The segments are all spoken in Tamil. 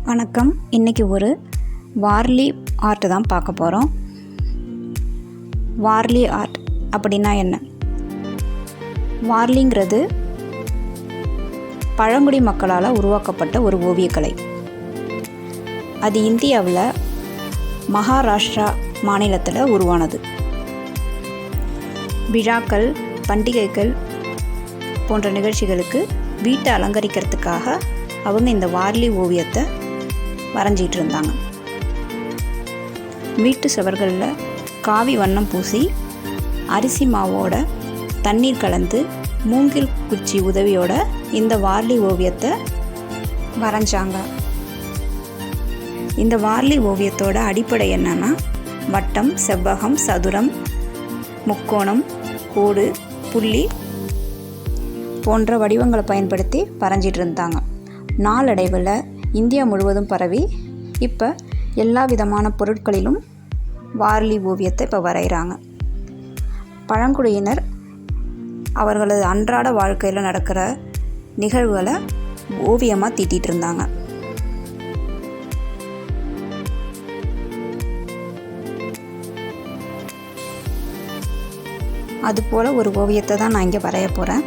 வணக்கம். இன்றைக்கி ஒரு வார்லி ஆர்ட் தான் பார்க்க போகிறோம். வார்லி ஆர்ட் அப்படின்னா என்ன? வார்லிங்கிறது பழங்குடி மக்களால் உருவாக்கப்பட்ட ஒரு ஓவியக்கலை. அது இந்தியாவில் மகாராஷ்டிரா மாநிலத்தில் உருவானது. விழாக்கள், பண்டிகைகள் போன்ற நிகழ்ச்சிகளுக்கு வீட்டை அலங்கரிக்கிறதுக்காக அவங்க இந்த வார்லி ஓவியத்தை வரைஞ்சிட்டு இருந்தாங்க. வீட்டு சுவர்களில் காவி வண்ணம் பூசி அரிசி மாவோட தண்ணீர் கலந்து மூங்கில் குச்சி உதவியோட இந்த வார்லி ஓவியத்தை வரைஞ்சாங்க. இந்த வார்லி ஓவியத்தோட அடிப்படை என்னன்னா வட்டம், செவ்வகம், சதுரம், முக்கோணம், கோடு, புள்ளி போன்ற வடிவங்களை பயன்படுத்தி வரைஞ்சிட்டு இருந்தாங்க. நாளடைவில் இந்தியா முழுவதும் பரவி இப்போ எல்லா விதமான பொருட்களிலும் வார்லி ஓவியத்தை இப்போ வரைகிறாங்க. பழங்குடியினர் அவர்களது அன்றாட வாழ்க்கையில் நடக்கிற நிகழ்வுகளை ஓவியமாக தீட்டிகிட்டு இருந்தாங்க. அதுபோல் ஒரு ஓவியத்தை தான் நான் இங்கே வரைய போகிறேன்.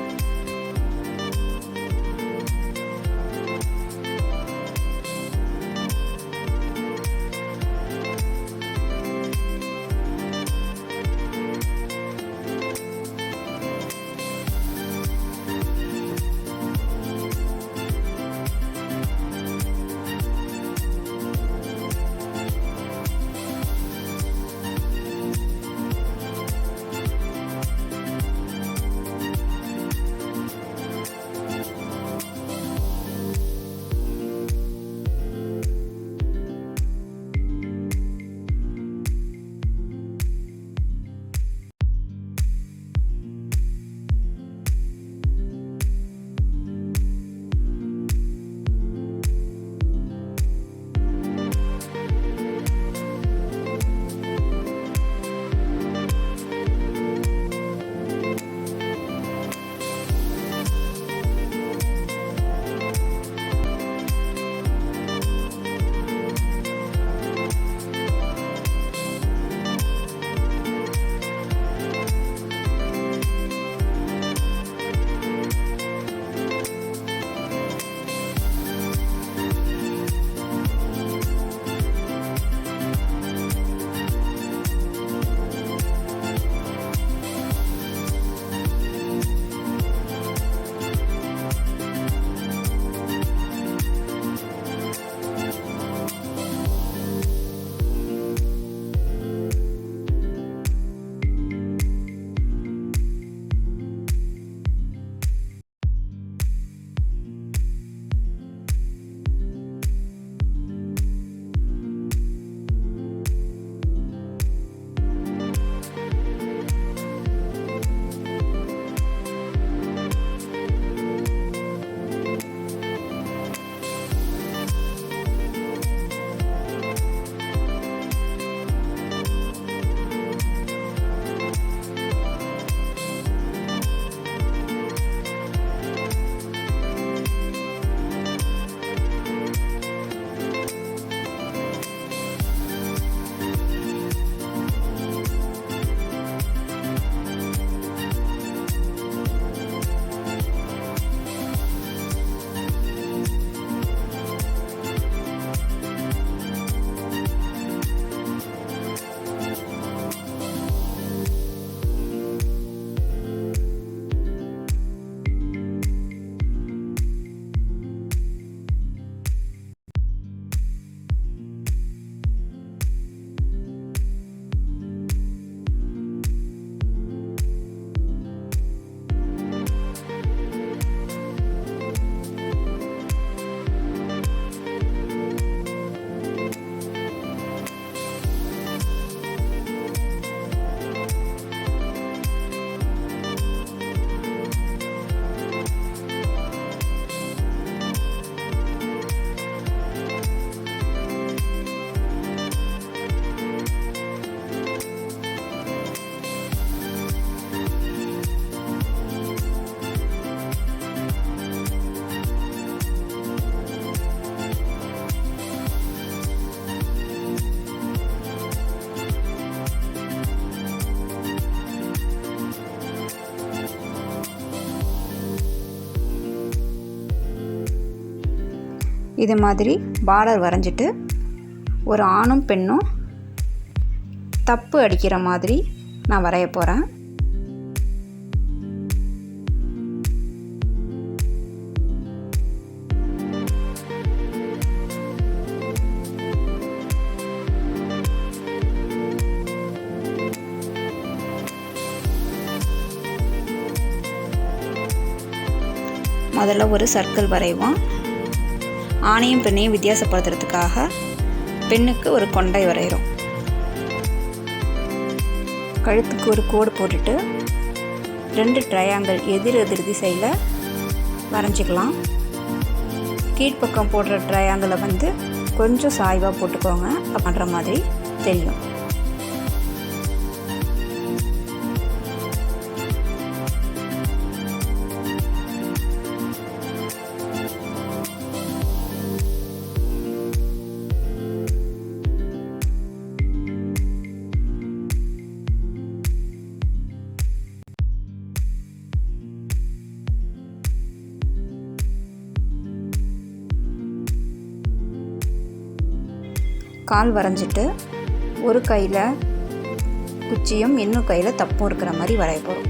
இது மாதிரி பார்டர் வரைஞ்சிட்டு ஒரு ஆணும் பெண்ணும் தப்பு அடிக்கிற மாதிரி நான் வரைய போகிறேன். முதல்ல ஒரு சர்க்கிள் வரைவோம். ஆணையும் பெண்ணையும் வித்தியாசப்படுத்துறதுக்காக பெண்ணுக்கு ஒரு கொண்டை வரைகிறோம். கழுத்துக்கு ஒரு கோடு போட்டுட்டு 2 ட்ரையாங்கிள் எதிர் திசையில் வரைஞ்சிக்கலாம். கீழ்ப்பக்கம் போடுற ட்ரையாங்கிளை வந்து கொஞ்சம் சாய்வாக போட்டுக்கோங்க. பண்ணுற மாதிரி தெரியும். கால் வரைஞ்சிட்டு ஒரு கையில் குச்சியும் இன்னொரு கையில் தப்பும் இருக்கிற மாதிரி வரைய போகிறோம்.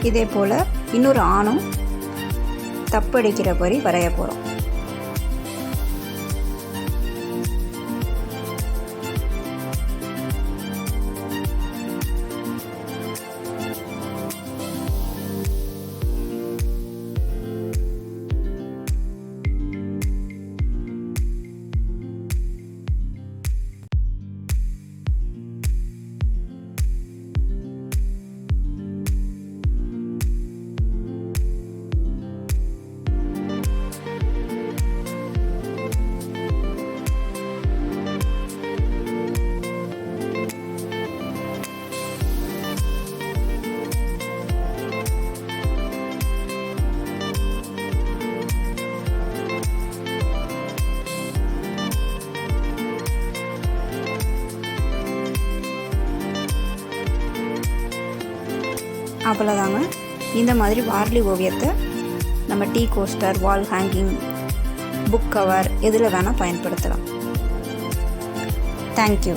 இதே போல் இன்னொரு ஆணும் தப்பு அடிக்கிற மாதிரி வரைய போகிறோம். அவ்வளோதாங்க. இந்த மாதிரி வார்லி ஓவியத்தை நம்ம டீ கோஸ்டர், வால் ஹேங்கிங், புக் கவர் எதில் வேணால் பயன்படுத்தலாம். தேங்க்யூ.